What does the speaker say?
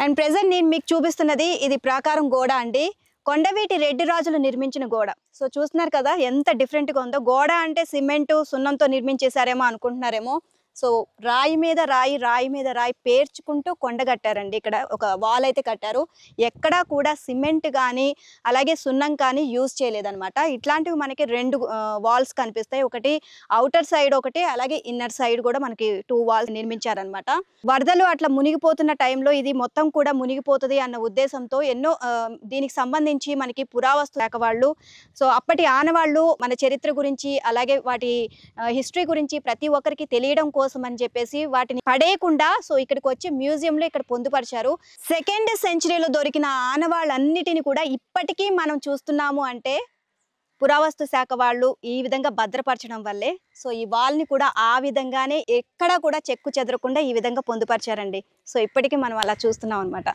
And present నేను మీకు చూపిస్తున్నది ఇది ప్రాకారం గోడ అండి. కొండవీటి రెడ్డి రాజులు నిర్మించిన గోడ. సో చూస్తున్నారు కదా ఎంత డిఫరెంట్గా ఉందో. గోడ అంటే సిమెంటు సున్నంతో నిర్మించేశారేమో అనుకుంటున్నారేమో. సో రాయి మీద రాయి, రాయి మీద రాయి పేర్చుకుంటూ కొండ కట్టారండి. ఇక్కడ ఒక వాల్ అయితే కట్టారు. ఎక్కడా కూడా సిమెంట్ కానీ అలాగే సున్నం కానీ యూజ్ చేయలేదన్నమాట. ఇట్లాంటివి మనకి రెండు వాల్స్ కనిపిస్తాయి. ఒకటి అవుటర్ సైడ్, ఒకటి అలాగే ఇన్నర్ సైడ్ కూడా మనకి 2 వాల్స్ నిర్మించారనమాట. వరదలు అట్లా మునిగిపోతున్న టైంలో ఇది మొత్తం కూడా మునిగిపోతుంది అన్న ఉద్దేశంతో ఎన్నో దీనికి సంబంధించి మనకి పురావస్తు శాఖ వాళ్ళు, సో అప్పటి ఆనవాళ్ళు మన చరిత్ర గురించి అలాగే వాటి హిస్టరీ గురించి ప్రతి ఒక్కరికి తెలియడం కోసం అని చెప్పేసి వాటిని పడేయకుండా సో ఇక్కడికి వచ్చి మ్యూజియంలో ఇక్కడ పొందుపరిచారు. 2nd సెంచరీలో దొరికిన ఆనవాళ్ళన్నిటిని కూడా ఇప్పటికీ మనం చూస్తున్నాము అంటే పురావస్తు శాఖ వాళ్ళు ఈ విధంగా భద్రపరచడం వల్లే. సో ఈ వాల్ని కూడా ఆ విధంగానే ఎక్కడా కూడా చెక్కు చెదరకుండా ఈ విధంగా పొందుపరిచారండి. సో ఇప్పటికీ మనం అలా చూస్తున్నాం అనమాట.